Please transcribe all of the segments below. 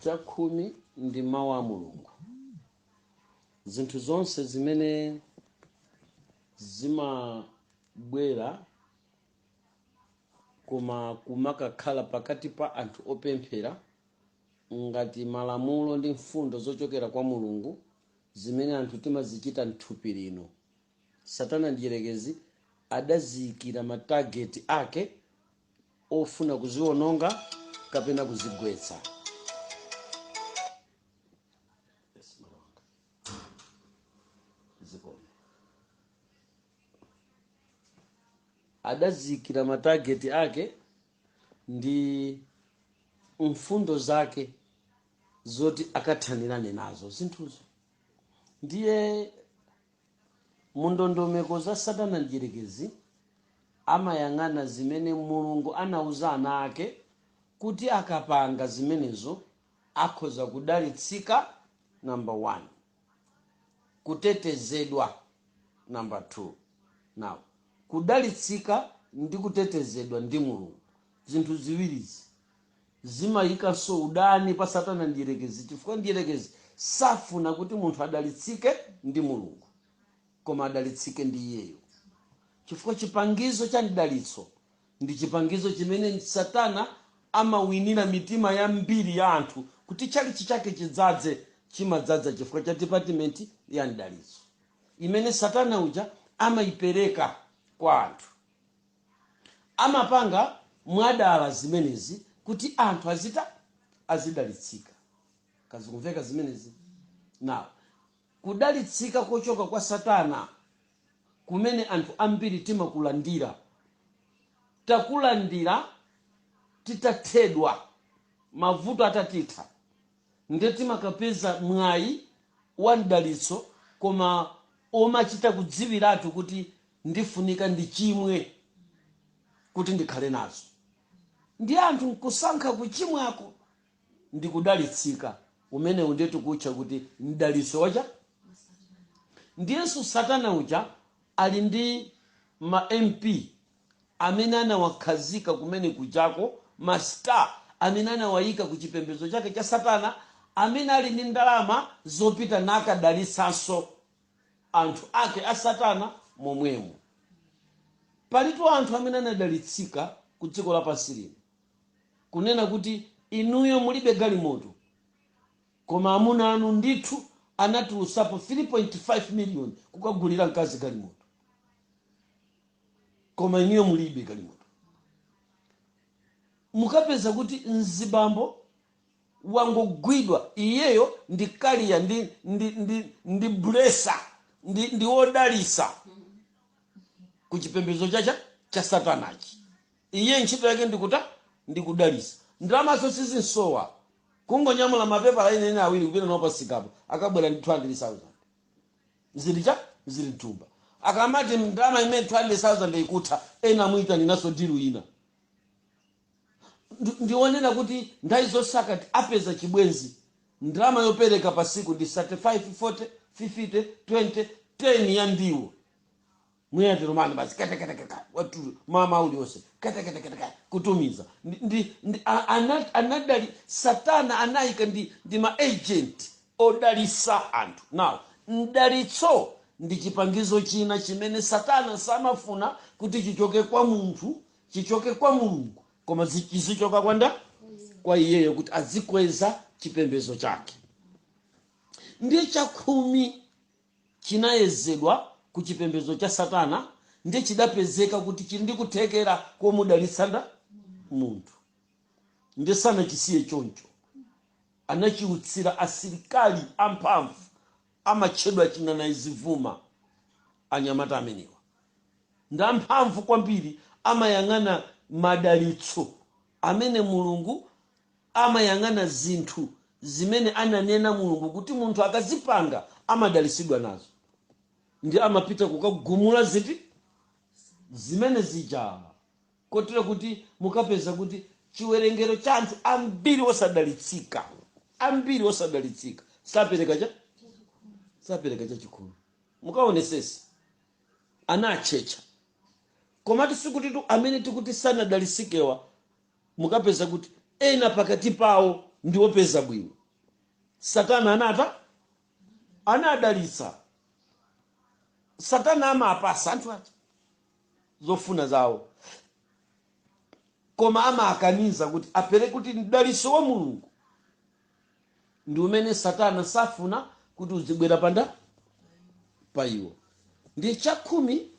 chakhumi ndi mawu a Mulungu. Zinthu zonse zimene zimabwera koma kumakakhala pakati pa anthu opemphera ngati malamulo ndi mfundo zochokera kwa Mulungu zimene anthu timazichita m'thupi lino. Satana ndiyerekezi adaziyikira matageti ake ofuna kuziwononga kapena kuzigwetsa. Adaziyikira matageti ake ndi mfundo zake zoti akathanirane nazo zinthuzo. Ndiye mundondomeko za Satana ndiyerekezi amayang'ana zimene Mulungu anauza ana ake kuti akapanga zimenezo akhoza kudalitsika, number 1, kutetezedwa, number 2. Now kudalitsika ndi kutetezedwa ndi Mulungu, zinthu ziwirizi zimayikanso udani pa Satana ndiyerekezi, chifukwa ndiyerekezi safuna kuti munthu adalitsike ndi Mulungu koma adalitsike ndi iyeyo. Chifukwa chipangizo cha mdalitso ndi chipangizo chimene Satana amawinira mitima ya mbiri ya anthu kuti chalichi chake chidzaze, chimadzaza chifukwa cha department ya mdalitso imene Satana uja amayipereka kwa anthu. Amapanga mwadala zimenezi kuti anthu azidalitsika. Kazikumveka zimenezi? Now kudalitsika kochoka kwa Satana kumene anthu ambiri timakulandira, takulandira titathedwa, mavuto atatitha, ndiye timakapeza mwayi wa mdalitso koma omachita kudziwiratu kuti ndifunika ndichimwe kuti ndikhale nazo. Ndi anthu nkusankha kuchimwako ndi kudalitsika, umene unde tikutcha kuti mdalitso wacha. Ndiyenso Satana uja ali ndi ma MP amene anawakhazika kumene kujako, mastar amene anawayika ku chipembedzo chake cha Satana, amene ali ndi ndalama zopita nakadalitsanso anthu ake a Satana momwemo. Palitu anthu amene anadalitsika ku dziko lapansi lino kunena kuti inuyo mulibe galimoto koma amuna anu ndithu anatulusapo 3.5 million kukagulira mkazi galimoto, koma inuyo mulibe galimoto. Mukapeza kuti mzibambo wangogwidwa, iyeyo ndi kaliya ndi blesa ndi wodalisa ku chipembedzo cha Satanachi. Iye ntchito yake ndi kudalisa. Ndalamazo sizinsowa, kungonyamula mapepa laine awiri kupita nawo pasikapo akabwera ndi 200,000 zili mtumba. Akamati ndalama imene 200,000 ikutha, ena muita ninaso dilu ina. Ndionena kuti ndayi zosaka apeza chibwenzi, ndalama yopereka pasiku ndi 35, 40, 50, 20, 10 ya ndiwo. Mwete romani basi kata watu mama uliose kata kutumiza anadali. Satana anayika ndi ma agent odalisa anthu. Now mdalitso ndi chipangizo china chimene Satana samafuna kuti chichoke kwa munthu, chichoke kwa Mulungu, koma zichoka kwa iyeyo kuti azikweza chipembedzo chake. Ndiye chakhumi chinayezedwa ku chipembedzo cha Satana, ndiye chidapezeka kuti chili ndi kuthekera komudalitsana munthu. Ndiye sanachisiye choncho, anachiutsira asilikali amphamvu amatchedwa chinanayizivuma anyamata ameniwa. Ndamphamvu kwambiri amayang'ana madalitso amene Mulungu amayang'ana zinthu zimene ananena Mulungu kuti munthu akazipanga amadalisidwa nazo. Ndi amapita kukagumula zimene zija kotero kuti mukapeza kuti chiwerengero cha anthu ambiri osadalitsika sapereka chachikhumi. Mukaonesese anachecha komati sikuti amene tikuti sanadalitsikewa mukapeza kuti ena pakati pawo ndi wopeza bwino. Satana anadalitsa. Satana amapasa anthu aja zofuna zawo, koma amakaniza kuti apereke kuti mdalitso wa Mulungu ndi umene Satana safuna kuti uzibwera pa iwo. Ndi chakhumi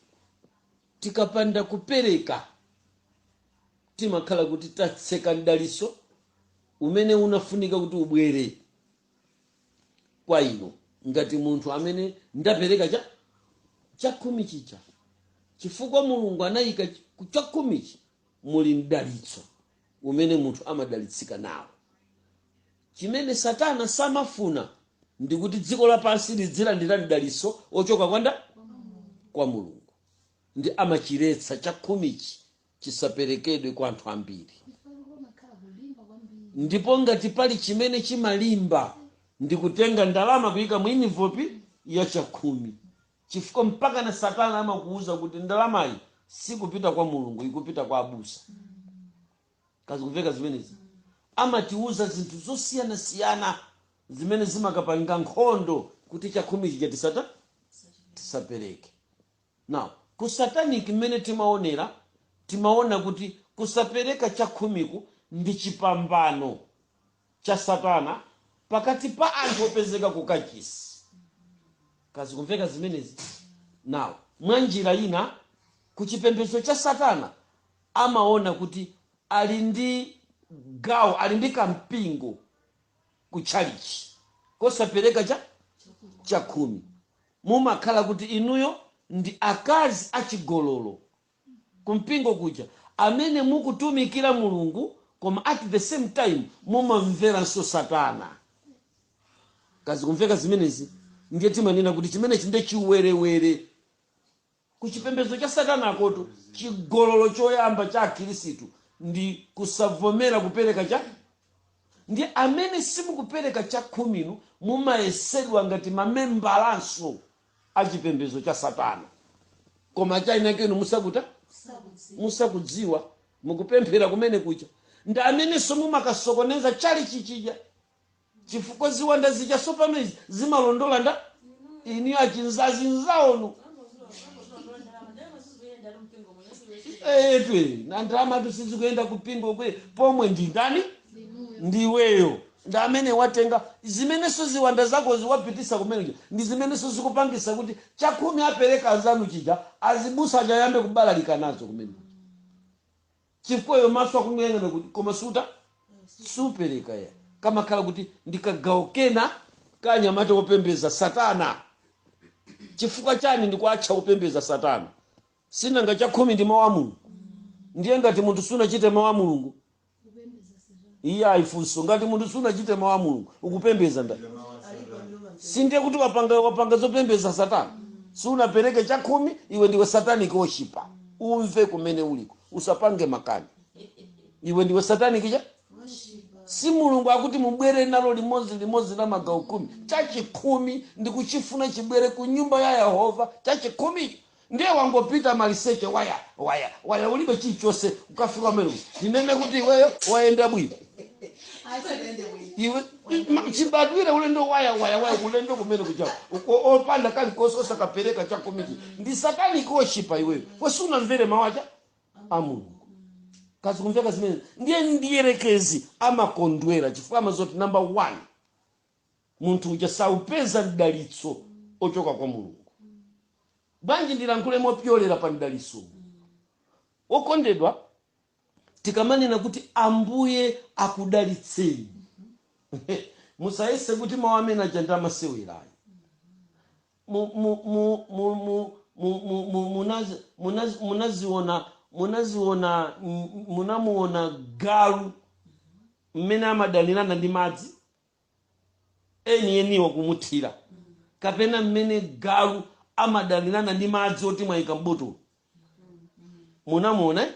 tikapanda kupereka timakhala kuti tatseka mdalitso umene unafunika kuti ubwere kwa ino. Ngati munthu amene ndapereka chakhumi chija, chifukwa Mulungu anayika kukhumichi muli mdalitso umene munthu amadalitsika nawo. Chimene Satana samafuna ndi kuti dziko lapansi lidzilandira mdalitso ochoka kwa Mulungu. Ndi amachiretsa chakhumichi chisaperekedwe kwa anthu ambiri. Ndipo ngati pali chimene chimalimba ndi kutenga ndalama kuyika mu envelope ya chakhumi, chifukwa mpaka na Satana amakuuza kuti ndalamayi sikupita kwa Mulungu, ikupita kwa abusa. Kazikuveka zimenezi. Amatiuza zinthu zosiyana zimene zimakapanga nkhondo kuti chakhumi chija tisapereke. Now, ku satanic mmene timaona kuti kusapereka chakhumiku ndi chipambano cha Satana pakati pa anthu opezeka kukachisi. Kazikumveka zimenezi. Now, mwanjira ina kuchipembedzo cha Satana amaona kuti ali ndi gawo, ali ndi kampingo kuchalichi kosapereka chakhumi. Mumakhala kuti inuyo ndi akazi achigololo kumpingo kuja amene mukutumikira Mulungu, koma at the same time mumamveranso Satana. Kazikumveka zimenezi. Ndiye timanena kuti chimene chinde chiwerewere kuchipembedzo cha Satana akoto chigololo choyamba cha Khristu ndi kusavomera kupereka ndi amene simukupereka chakhuminu mumayesedwa ngati mamembalanso achipembedzo cha Satana. Koma chainakenu musakudziwa mukupemphera kumene kucha ndi amene mumakasokoneza chali chichija, chifukwa ziwanda zija sopamezi zimalondola ini achinzazinzaonu. Na ndalama tusizikuyenda kupingo kwe pomwe ndi ndani? Ndiweyo. Ndi amene watenga zimeneso ziwanda zako ziwapitisa kumene ndi zimeneso zikupangisa kuti chakhumi apereka azanu chija azibusa ajayambe kubalalika nazo kumene. Chifukwa yo maso akungengana kuti koma supereka ya. Kama kala kuti ndikagawo kena kanyamata opembeza Satana. Chifukwa chani ndikuacha opembeza Satana? Sinanga chakhumi ndi mawu a Mulungu. Ndiye ngati munthu sunachite mawu a Mulungu. Iya ifunso ngati munthu sunachite mawu a Mulungu ukupembeza ndani? Sindiye kuti wapanga zopembeza Satana. Sunapereke chakhumi iwe ndiwe satanic worshiper. Umve kumene uliko. Usapange makani. Iwe ndiwe satanic si Mulungu akuti mubwere nalo limodzi la magawo 10. Chachikhumi ndikuchifuna chibwere ku nyumba ya Yehova. Chachikhumi ndiye wangopita maliseche waya ulibe chichose ukafika mero. Ninene kuti iweyo waenda bwino. Iwe chibadwire ulendo waya ulendo kumene kuja. Opanda kali kososa kapereka chakhumi. Ndi satani koshipa iweyo. Wasuna mvere mawaja Mulungu. Kazi kumveka zimene ndiye ndiyerekezi amakondwera chifukwa amazoti number 1 munthu uja saupeza mdalitso ochoka kwa Mulungu. Banji ndilankhule mopyolera pa mdalitso. Okondedwa tikamanena kuti Ambuye akudalitseni. Musayese kuti mawu amene aja amasewerayo. Munamuona galu mmene amadalirana ndi madzi enieniwo kumuthira, kapena mmene galu amadalirana ndi madzi oti mwayika m'botolo. Munamuona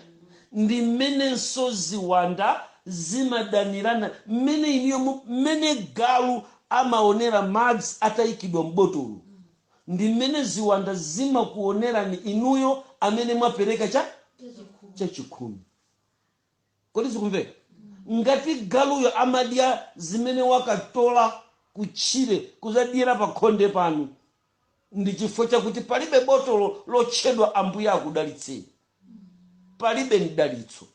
ndi mmenenso ziwanda zimadanirana mmene galu amaonera madzi atayikidwa m'botolo. Ndi mmene ziwanda zimakuonerani inuyo amene mwapereka chachikhumi. Kodi zikumveka? ngati galuyo amadya zimene wakatola kutchire kuzadyera pa khonde panu, ndi chifukwa chakuti palibe botolo lotchedwa ambuye akudalitseni, palibe mdalitso.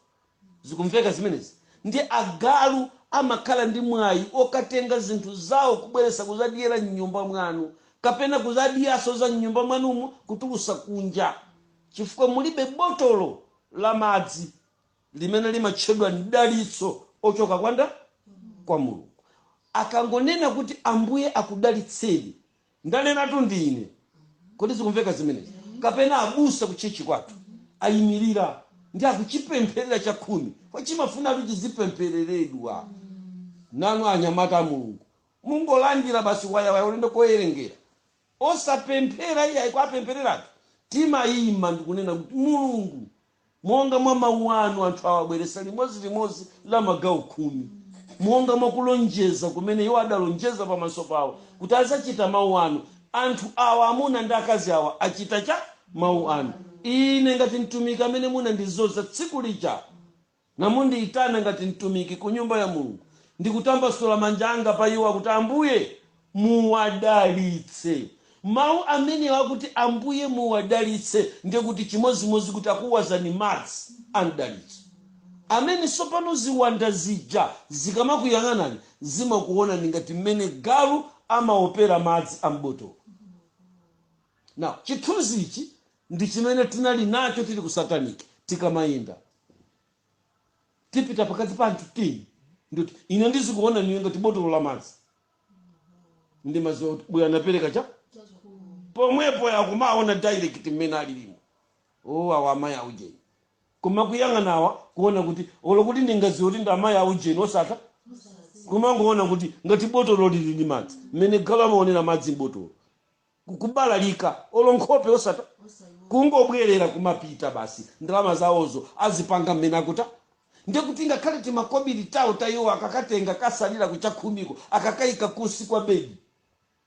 Zikumveka zimenezi? Ndi agalu amakhala ndi mwayi okatenga zinthu zawo kubweresa kuzadyera mnyumba mwanu, kapena kuzadyaso za mnyumba mwanumo kutulusa kunja, chifukwa mulibe botolo la madzi limene limatchedwa mdalitso ochoka kwanda kwa Mulungu. Akangonena kuti ambuye akudalitseni, ndanenatu ndine. Kodi zikumveka zimenezi? Kapena abusa kuchechi kwathu ayimirira ndi akuchipempherera chakhumi, wachimafuna kuti chizipemphereredwa. Nanu anyamata a Mulungu mungolandira basi waya ulende koyerengera, osapemphera iye kwapemphereratu. Timayima ndikunena kuti Mulungu monga mwa mawu anu anthu awabweresa limodzi la magawo 10, monga mwakulonjeza kumene iwo adalonjeza pamaso pawo kuti azachita mawu anu. Anthu awa amuna ndi akazi awa achita cha mawu anu. Ine ngati mtumiki amene munandizoza tsiku lija namundiyitana ngati mtumiki ku nyumba ya Mulungu, ndikutambasula manja anga pa iwo kuti ambuye muwadalitse. Mawu amene wakuti ambuye muwadalitse ndiye kuti chimozimozi kuti akuwazani madzi andalitso amene sopano ziwanda zija zikamakuyang'anani zimakuonani ngati mmene galu amaopera madzi ambotolo. Now chithunzi ichi ndi chimene tinali nacho tili ku Sataniki. Tikamayenda tipita pakati pa anthu 10 ndikuti ine ndizikuona niwe ngati botolo la madzi ndi mazo bwe anapereka cha pomwepo yakumaona direct mmene alilimo. Awa amayi aujeni koma kuyang'anawa kuona kuti olo kuti ndingaziwe kuti ndi amayi aujeni osata kumangoona kuti ngati botolo lili ndi madzi mmene galu amaonera madzi mbotolo kubalalika olo nkhope osata kungobwerera kumapita basi ndalama zawozo azipanga mmene akuta. Ndiye kuti ngakhale timakobiri tawo tayiwo akakatenga kasalira kuchakhumiko akakayika kusi kwa bedi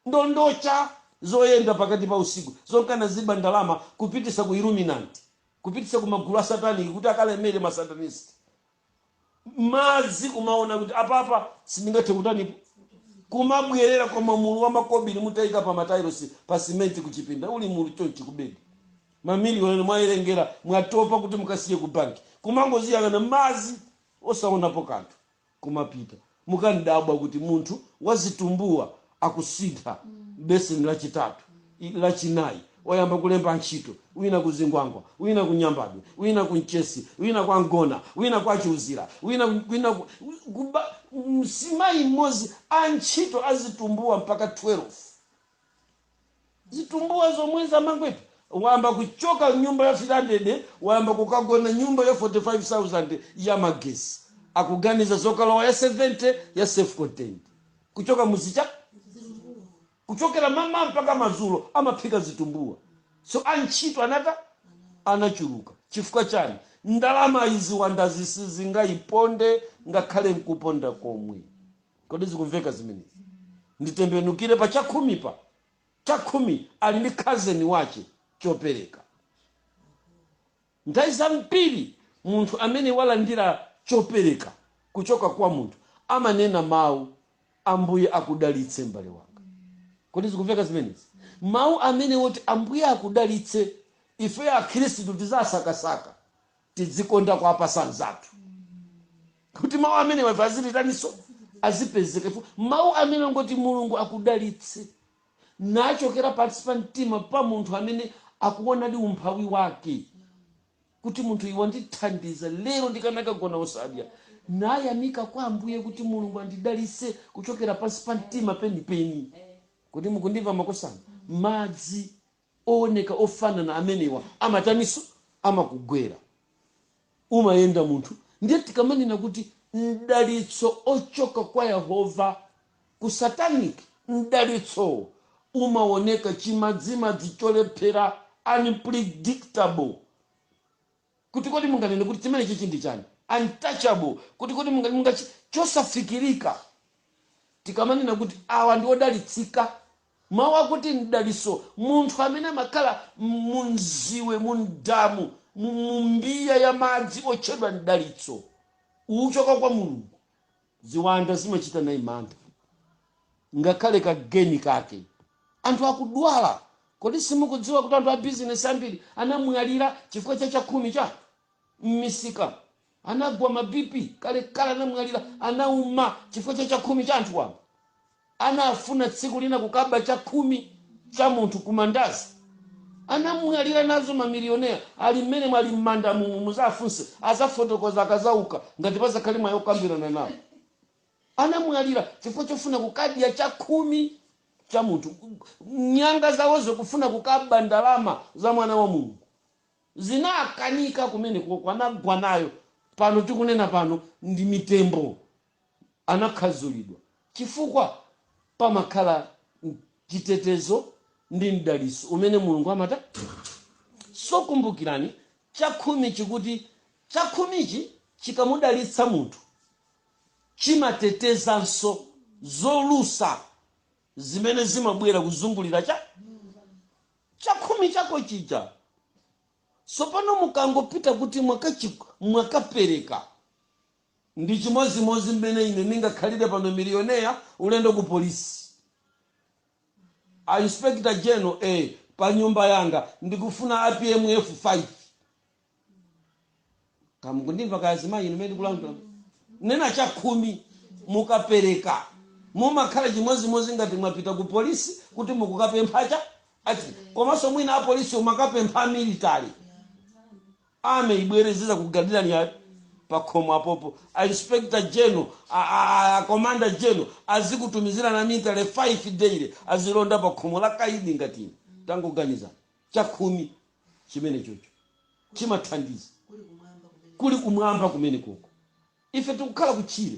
ndondocha zoyenda pakati pa usiku zonkana ziba ndalama kupitisa ku Illuminati, kupitisa ku magulu a Satani kuti akalemere masatanist. Madzi kumaona kuti apapa sindingathe kutanipo kumabwerera kwa mamulu wa makobiri mutayika pa matairosi pa simenti kuchipinda uli mulu chonchi kubedi mamiliyoni mwaerengera mwatopa kuti mukasiye ku banki kumangoziyang'ana madzi osaonapo kanthu kumapita mukandabwa kuti munthu wazitumbuwa akusintha beseni lachitatu lachinayi wayamba kulemba ntchito, wina kuzingwangwa, wina kunyambadwe, wina kunchesi, wina kwa ngona, wina kwa chiuzira, wina msimayi mmozi antchito azitumbuwa mpaka 12 zitumbuwa zomwe za mangwepo. Wayamba kuchoka nyumba ya 300 wayamba kukagona nyumba ya 45,000 ya magesi akuganiza zokalowa ya 70 ya self contained kuchoka muzicha kuchokera mama mpaka mazulo amaphika zitumbuwa. So antchito anachuluka chifukwa chani? Ndalama izi wandazisi zingaiponde ngakhale nkuponda komwe. Kodi zikumveka zimenezi? Nditembenukire pa chakhumi pa chakhumi ali ndi cousin wache chopereka. Nthawi zambiri munthu amene walandira chopereka kuchoka kwa munthu amanena mawu ambuye akudalitse mbale wanga. Kodi zikumveka zimenezi? Mawu amene woti ambuye akudalitse ife ya Khristu tizasakasaka tidzikonda kwa pasanzatu kuti mawu amene wavazilitaniso azipezeka. Mawu amene ngoti Mulungu akudalitse nachokera pansi pa mtima pa munthu amene akuona ndi umphawi wake kuti munthu iwe ndithandiza lero ndikanakagona osadya nayamika kwa ambuye kuti Mulungu andidalitse kuchokera pansi pa mtima penipeni. Kuti mukundimva makosana madzi ooneka ofanana amenewa amataniso amakugwera umayenda munthu. Ndiye tikamanena kuti mdalitso ochoka kwa Yehova ku Satanic mdalitso umaoneka chimadzimadzi cholephera unpredictable. Kuti kodi munganene kuti chimene chichi ndi chani? Untouchable. Kuti kodi mungachi chosafikirika. Tikamanena kuti awa ndi odalitsika mawu akuti mdalitso munthu amene amakhala munziwe mundamu mumbiya ya madzi otchedwa mdalitso uchoka kwa Mulungu ziwanda zimachita nayi mantha ngakhale kageni kake anthu akudwala. Kodi simukudziwa kuti anthu a business ambiri anamwalira chifukwa cha chakhumi cha m'misika, anagwa mabipi kale anamwalira, anauma chifukwa cha chakhumi cha anthu wamba. Anafuna tsiku lina kukaba chakhumi cha munthu kumandazi, anamwalira nazo mamilionea. Ali mmene mwali mmanda muzafunse azafotokoza akazauka ngati pazakhale mwayo kukambirana nawo. Anamwalira chifukwa chofuna kukadya chakhumi cha munthu. Nyanga zawozo kufuna kukaba ndalama za mwana wa Mulungu zinakanika kumene kwanagwa nayo. Pano tikunena pano ndi mitembo anakhazulidwa chifukwa pamakhala chitetezo ndi mdaliso umene Mulungu amata. So kumbukirani chakhumi chikuti chakhumichi chikamudalitsa munthu chimatetezanso zolusa zimene zimabwera kuzungulira chakhumi chako chija. So pano mukangopita kuti mwakapereka ndi chimozimozi mmene ine ningakhalire pano milionea ulendo ku polisi. A inspector general pa nyumba yanga ndikufuna APMF 5. Kamukundimva kazimayi ine mene kulanda nena chakhumi mukapereka mumakhala chimozimozi ngati mwapita ku polisi kuti mukukapempha ati komanso mwina a polisi umakapempha military ame ibwerezeza kugadirani pa khomo apopo. A inspector general a commander general azikutumizira na military 5 daily azilonda pa khomo la kaidi ngati tangoganiza chakhumi chimene chocho chimathandiza kuli kumwamba kumene koko. Ife tikukhala kuchire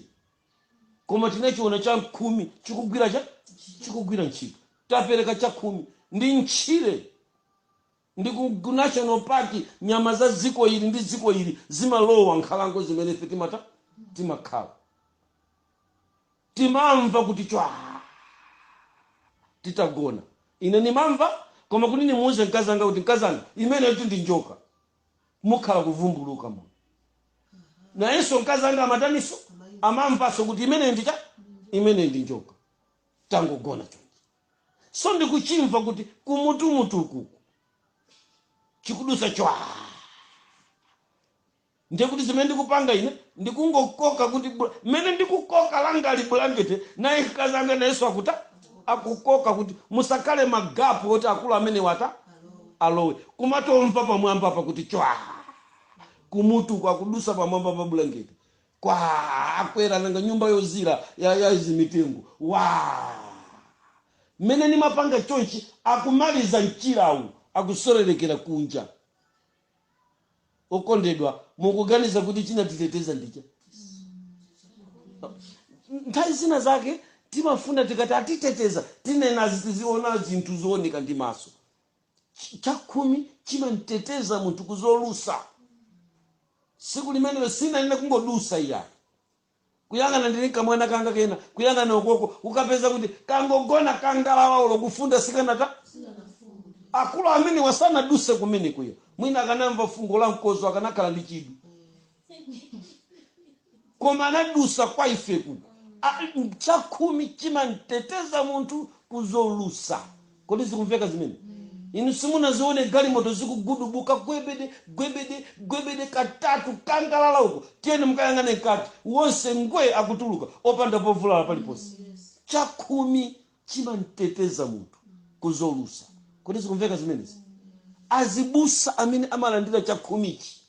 koma tinachiona chakhumi chikugwira ntchito. Tapereka chakhumi ndi ntchire ndi ku national park nyama za dziko ili ndi dziko ili zimalowa nkhalango zimene ife timakhala timamva kuti titagona. Ine nimamva koma kuti nimuuze mkazanga kuti mkazanga imene kuti ndi njoka mukhala kuvumbuluka mu na yeso mkazanga amataniso amamvaso kuti imene ndi njoka tangogona chonchi. So ndikuchimva kuti kumutumutuku chikudusa ndikuti zimene ndikupanga ine ndikungokoka kuti mene ndikukoka langa ali blankete naye mkazanga na yeso akukoka kuti musakale magapu oti akulu amene alowe kumatomva pamwamba pa kuti kumutu kwa kudusa pamwamba pa blankete akwera nanga nyumba yozira ya zimitengo mene ni mapanga chonchi akumaliza mchirawu akusorerekera kunja. Okondedwa mukuganiza kuti chinatiteteza ndicha nthawi zina zake timafuna tikati atiteteza tinena ziziona zinthu zooneka ndi maso. Chakhumi chimanteteza munthu kuzolusa. Siku limene sina ine kungodusa iya kuyangana ndini kamwana kanga kena kuyangana ukoko ukapeza kuti kangogona kangalawa ulo kufunda sikanata akulu amene wasana duse kumene kuya mwina akanamva fungo la mkozo akanakhala ndi chidu koma anadusa kwa ife kuko. Chakhumi chimanteteza munthu kuzolusa. Kodi zikumveka zimene? Inu simunazione galimoto zikugudubuka gwebede katatu kangalala uko tiyeni mukayangane kati wonse ngwe akutuluka opanda povulala paliponse. Chakhumi chimanteteza munthu kuzolusa. Kodi zikumveka zimenezi? Azibusa amene amalandira chakhumichi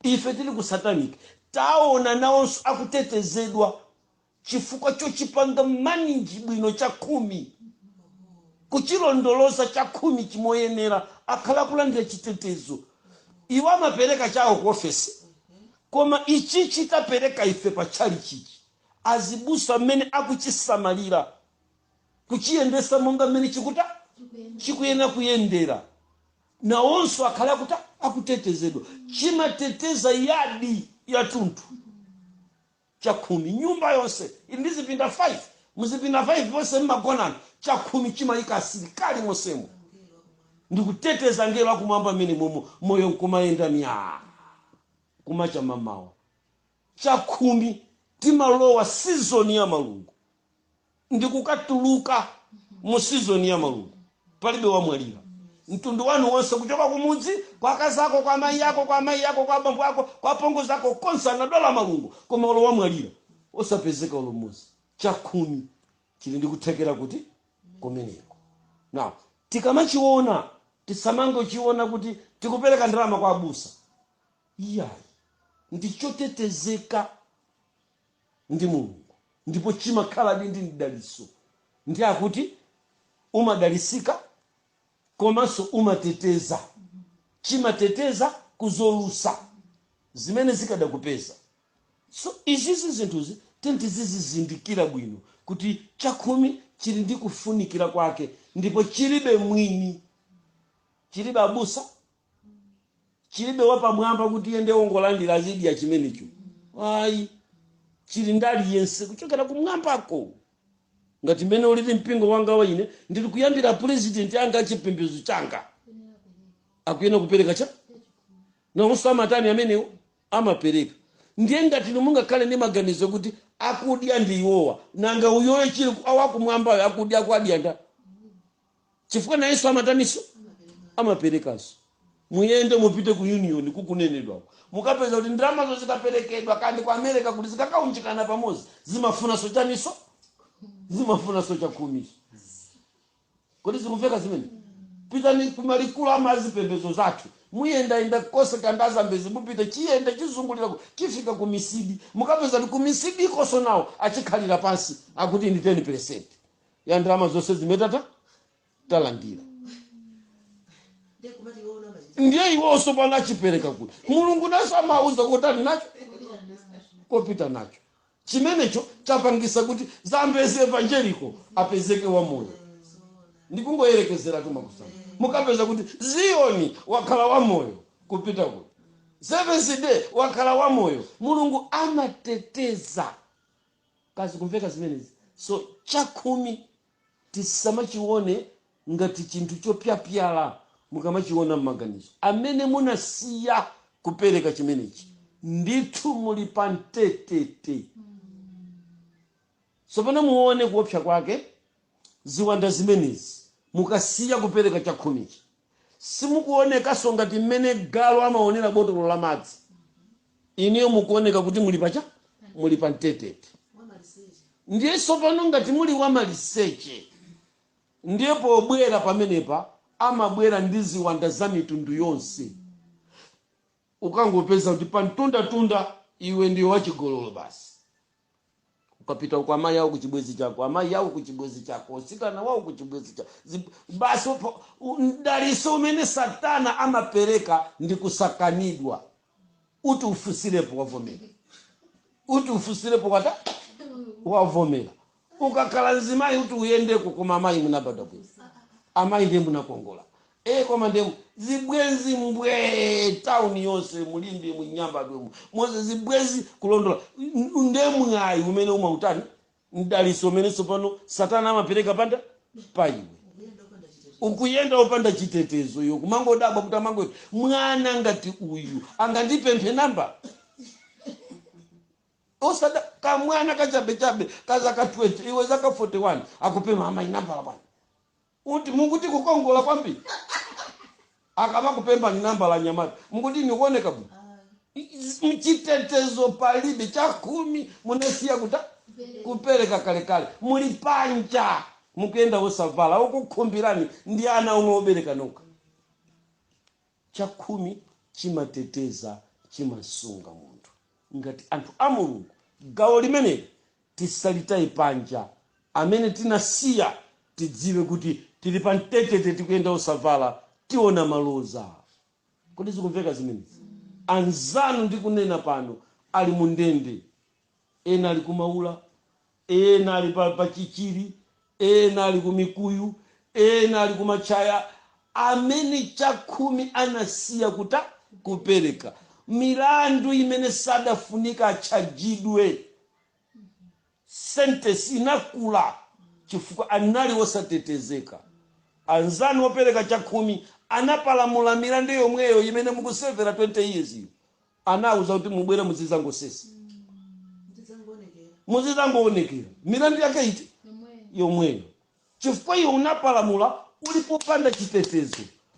ife tili ku satanic taona nawonso akutetezedwa chifukwa chochipanga maninji bwino chakhumi kuchilondoloza chakhumi chimoyenera akhala kulandira chitetezo. Iwo amapereka chawo ku ofesi koma ichi chitapereka ife pa chali chichi azibusa amene akuchisamalira kuchiyendesa monga mmene chikuyenda kuyendera nawonso akhala akutetezedwa. Chimateteza yadi ya tunthu chakhumi nyumba yonse indizipinda 5 muzipinda 5 vose mmagonana chakhumi chimayika asilikali mosemo ndikuteteza ngelo akumwamba mmene moyo nkumayenda kumacha mamawa. Chakhumi timalowa season ya malungo ndikukatuluka mu season ya malungo palibe wamwalira mtundu wanu wonse kuchoka kumudzi kwa kazako kwa mai yako kwa mai yako kwa bambo yako kwa pongo zako konse anadola malungo koma olo wamwalira osapezeka olo mmodzi chakhumi chili ndikuthekera kuti kumeneko. Now tikamachiona tisamangochiona kuti tikupereka ndalama kwa abusa iyayi ndichotetezeka ndi Mulungu ndipo chimakhala ndi mdaliso ndi akuti umadalisika komanso umateteza chimateteza kuzolusa zimene zikadakupeza. So izizi zinthuzi tizizindikira bwino kuti chakhumi chili ndi kufunikira kwake ndipo chilibe mwini chilibe abusa chilibe wapamwamba kuti yende ongolandira zidi ya chimenecho ayi chili ndali yense kuchokera kumwambako ngati mene uliti mpingo wanga waine ndili kuyambira president anga chipembedzo changa akuyena kupereka cha na usamatani amenewo amapereka ndiye ngati mungakhale ndi maganizo kuti akudya ndi iwowa nanga uyoyo chili awakumwambayo akudya akwadya nda chifukwa na Yesu amataniso amaperekaso muyende mupite ku union kukunenedwa mukapeza kuti ndalamazo zikaperekedwa kandi kwa America kuti zikakaunjikana pamodzi zimafuna sochaniso zimafuna chakhumi kodi zikumveka zimene pitani kumalikulu amazipembedzo zathu muyenda inda kose kandaza mbezi mupite chiyenda chizungulira chifika ku misidi mukapeza kuti ku misidi koso nawo achikhalira pansi akuti ndi 10% ya ndalama zonse zimetata talandira ndiye iwonso pano achipereka kuti Mulungu naso amauza kuti ali nacho kopita nacho chimenecho chapangisa kuti zambezi evangelico apezeke wa moyo ndikungoyerekezera tu makusana mukapeza kuti Zioni wakhala wa moyo kupita kuti Seventh Day wakhala wa moyo Mulungu amateteza kazi kumveka zimenezi. So chakhumi tisamachione ngati chinthu chopyapyala mukamachiona mmaganizo amene munasiya kupereka chimenechi ndithu muli pantetete. So pano muone kuopsa kwake ziwanda zimenezi mukasiya kupereka chakhumichi simukuoneka so ngati mmene galo amaonera botolo la madzi iniyo mukuoneka kuti muli pacha muli pantetete. Ndiye so pano ngati muli wamaliseche ndiye pobwera pamenepa amabwera ndi ziwanda za mitundu yonse ukangopeza kuti pantunda iwe ndiyo wachigololo basi ukapita kwa amayi yao kuchibwezi chako amayi yao kuchibwezi chako sikana wao kuchibwezi chako basi ndaliso umene satana amapereka ndi kusakanidwa uti ufusirepo wavomera uti ufusirepo kwata wavomera ukakhala nzimayi uti uyendeko koma amayi munabada bwezi amayi ndiye munakongola koma ndiye zibwezi mbwe town yonse mulindi munyamba dwemu moze zibwezi kulondola ndiye mwayi umene umautani ndaliso umene sopano satana amapereka panda paiwe ukuyenda opanda chitetezo yo kumangodabwa kuti amango mwana ngati uyu angandipemphe namba osada kamwana kachabe kazaka 20 iwe zaka 41 akupema amayi namba lapana uti munguti kukongola kwambiri akaba kupemba namba la nyamata munguti nikuoneka bu mchitetezo palibe chakhumi munasiya kuta kupereka kale muli panja mukenda osavala ukukhumbirani ndi ana omwe obereka noka. Chakhumi chimateteza chimasunga munthu ngati anthu a Mulungu gawo limene tisalitayi panja amene tinasiya tidziwe kuti tili pantetete tikuyenda osavala tiona maloza. Kodi zikumveka zimenezi? Anzanu ndikunena pano ali mundende ena ali kumaula ena ali pa chichiri ena ali kumikuyu ena ali kumachaya amene chakhumi anasiya kuta kupereka milandu imene sadafunika achajidwe sentence inakula chifukwa anali wosatetezeka. Anzanu opereka chakhumi anapalamula milandu yomweyo imene mukusevera 20 years iyo anauza kuti mubwere muzizangosesa muzizangoonekera milandu yake iti yomweyo chifukwa iwe unapalamula ulipopanda chitetezo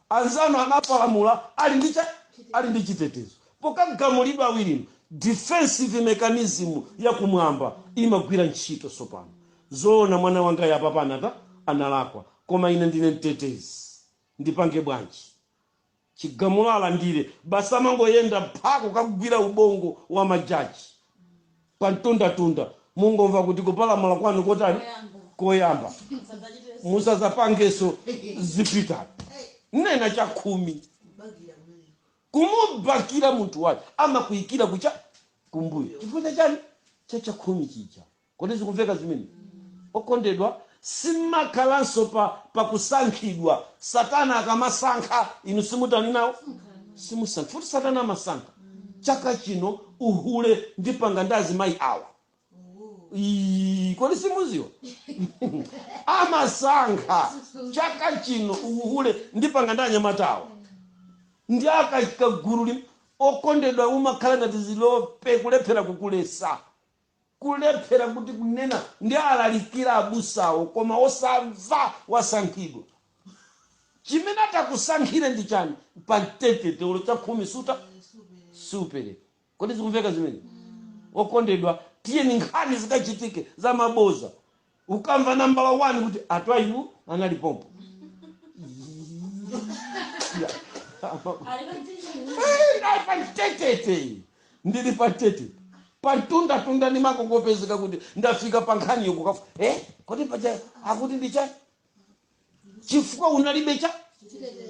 anzano anapalamula ali ndi chitetezo pokagamulidwa awirino defensive mechanism ya kumwamba imagwira ntchito sopano zoona mwana wanga yapa panata analakwa koma ine ndine mtetezi ndipange bwanji chigamulo alandire basi amangoyenda phako kakugwira ubongo wa majaji pantunda mungomva kuti kupalamula kwanu kotani koyamba musazapangeso zipitani nena chakhumi kumubakira munthu wacho amakuyikira kucha kumbuyo chifukwa chani chakhumi chija kodi zikumveka zimene okondedwa simakhalanso pakusankhidwa satana akamasankha inu simutani nawo simusankha futi satana amasankha chaka chino uhule ndipanga ndazi mayi awa kodi simuziwa amasankha chaka chino uhule ndipanga ndanyamatawa ndi akagulu okondedwa umakhala ngati zilope kulephera kukulesa kulephera kuti kunena ndi alalikira abusawo koma osamva wasankhidwa chimene atakusankhire ndi chani pamtetete ulo chakhumi supereka kodi zikumveka zimene okondedwa tiyeni nkhani zikachitike za maboza ukamva nambala 1 kuti Twaibu anali pompo pamtetete ndili pamtetete pantunda ni makongopezeka kuti ndafika pankhani yokukafu kodi paja akuti ndicha chifukwa unalibe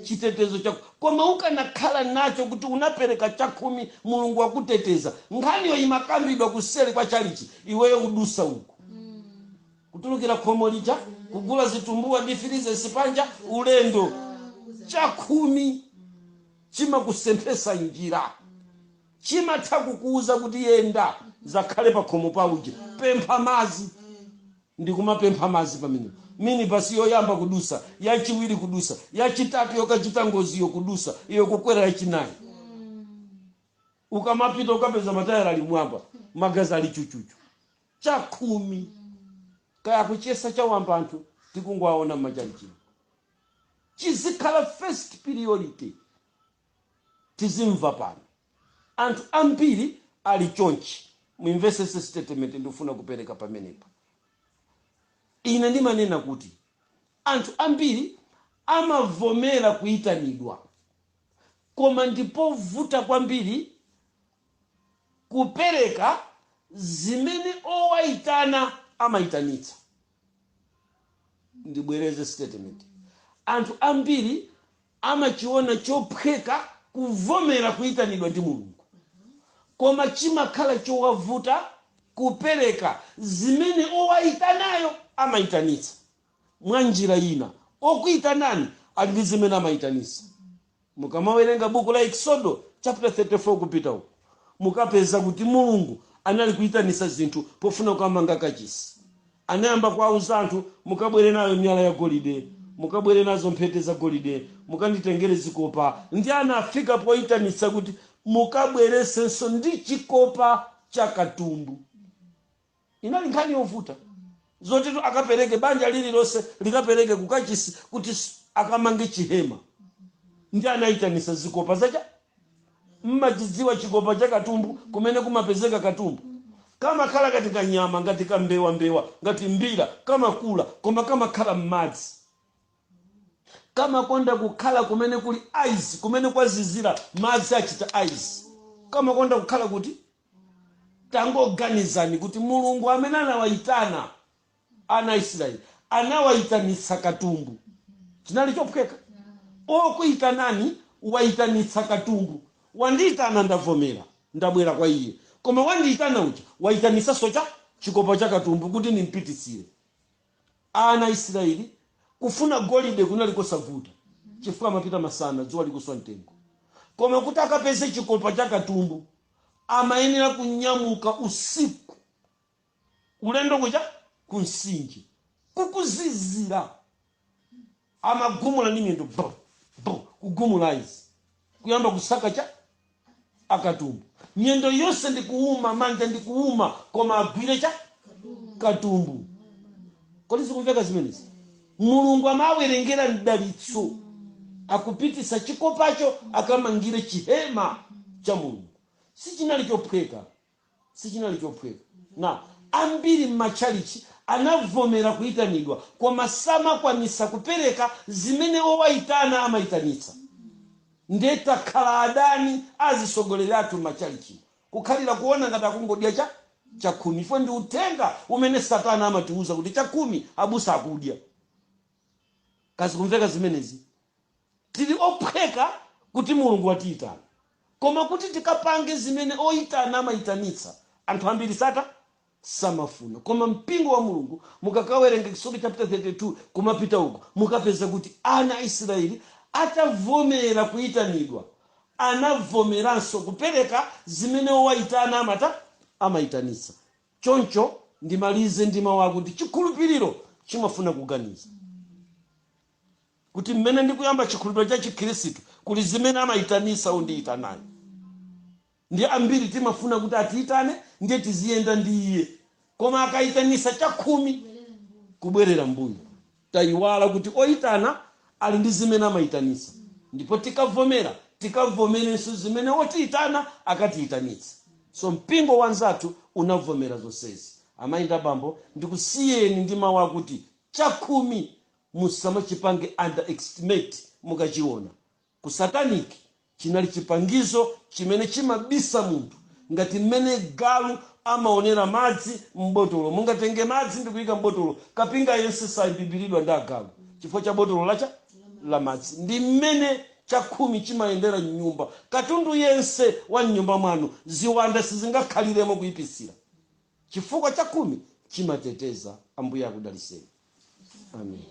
chitetezo chako koma ukanakhala nacho kuti unapereka chakhumi mulungu akuteteza nkhaniyo imakambidwa kuseri kwa chalichi iweyo udusa uko kutulukira khomo lija kugula zitumbuwa difirize sipanja ulendo chakhumi chimakusempesa njira chimatha kukuuza kuti yenda zakhale pa khomo pauje pempha mazi ndikumapempha mazi pamene mini basi yoyamba kudusa yachiwiri kudusa yachitatu yokachita ngoziyo kudusa iyo kukwera yachinayi ukamapita ukapeza matayara alimwamba magazi ali chuchuchu chakhumi kaya kuchesa chawamba anthu tikungwaona mmachalichino chizikhala first priority tizimva pano anthu ambiri ali chonchi muimvesese statement ndifuna kupereka pamenepa ine ndimanena kuti anthu ambiri amavomera kuyitanidwa koma ndipovuta kwambiri kupereka zimene owayitana amayitanitsa ndibwereze statement anthu ambiri amachiona chophweka kuvomera kuyitanidwa ndi mulungu koma chimakhala chowavuta kupereka zimene owayitanayo amayitanitsa mwa njira ina okuyitanani ali ndi zimene amayitanitsa mukamawerenga buku la Exodo chapter 34 kupita uko mukapeza kuti mulungu anali kuyitanitsa zinthu pofuna kukamanga kachisi anayamba kuwauza anthu mukabwere nayo miyala ya golide mukabwere nazo mphete za golide mukanditengere zikopa ndi anafika poyitanitsa kuti mukabweresenso ndi chikopa cha katumbu inali nkhani yovuta zoti akapereke banja lililonse likapereke kukachisi kuti akamange chihema ndi anayitanitsa zikopa zacha mmachidziwa chikopa cha katumbu kumene kumapezeka katumbu kama khala ngati kanyama ngati kambewa ngati mbira kama kula koma kama khala m'madzi kama konda kukhala kumene kuli ice kumene kwazizira madzi achita ice kama konda kukhala kuti tangoganizani kuti mulungu amene anawayitana ana Israeli anawayitanitsa katumbu chinali chophweka okuyitanani wayitanitsa katumbu wandiyitana ndavomera ndabwera kwa iye koma wandiyitana uja wayitanitsa socha chikopa cha katumbu kuti nimpititsire ana Israeli kufuna golide kunali kosavuta chifukwa mapita masana dzuwa likuswa mtengo koma kuti akapeze chikopa cha katumbu amayenera kunyamuka usiku ulendo kuja kunsinje kukuzizira amagumula ni miyendo kugumula izi kuyamba kusaka cha akatumbu nyendo yose ndikuuma manja ndikuuma koma agwire cha katumbu. Kodi zikumveka zimenezi? Mulungu amawerengera mdalitso akupitisa chikopacho akamangire chihema cha Mulungu. Sichinali chophweka. Na ambiri m'machalichi anavomera kuyitanidwa koma samakwanisa kupereka zimene owayitana amayitanitsa. Ndeta khala adani azisogoleratu m'machalichi kukhalira kuona ngati akungodya chakhumi. Ifo ndi utenga umene satana amatiuza kuti chakhumi abusa akudya. Kazi kumveka zimenezi? Tili ophweka kuti Mulungu watiyitana, koma kuti tikapange zimene oyitana amayitanitsa anthu ambiri samafuna. Koma mpingo wa Mulungu mukakawerenga Exodus chapter 32 kumapita uko mukapeza kuti ana Israeli atavomera kuyitanidwa anavomeranso kupereka zimene owayitana amayitanitsa. Choncho ndimalize ndima wakuti chikhulupiriro chimafuna kuganiza kuti mmene ndikuyamba chikhulupiriro cha Chikhristu kuli zimene amayitanitsa undiyitanayo. Ndi ambiri timafuna kuti atiyitane ndiye tiziyenda ndi iye, koma akayitanisa chakhumi kubwerera mbuyo. Tayiwala kuti oyitana ali ndi zimene amayitanitsa, ndipo tikavomerenso zimene otiyitana akatiyitanitsa. So mpingo wanzathu unavomera zonsezi. Amayinda bambo ndikusiyeni ndi mawu akuti chakhumi musamachipange underestimate. Mukachiona ku satanic chinali chipangizo chimene chimabisa munthu ngati mmene galu amaonera madzi mbotolo. Mungatenge madzi ndikuyika mbotolo, kapinga yense sayibibiridwa ndi agalu chifukwa cha botolo la madzi. Ndi mmene chakhumi chimayendera nyumba. Katundu yense wa nyumba mwanu ziwanda sizingakhaliremo kuyipisira chifukwa chakhumi chimateteza. Ambuye akudaliseni. Amen.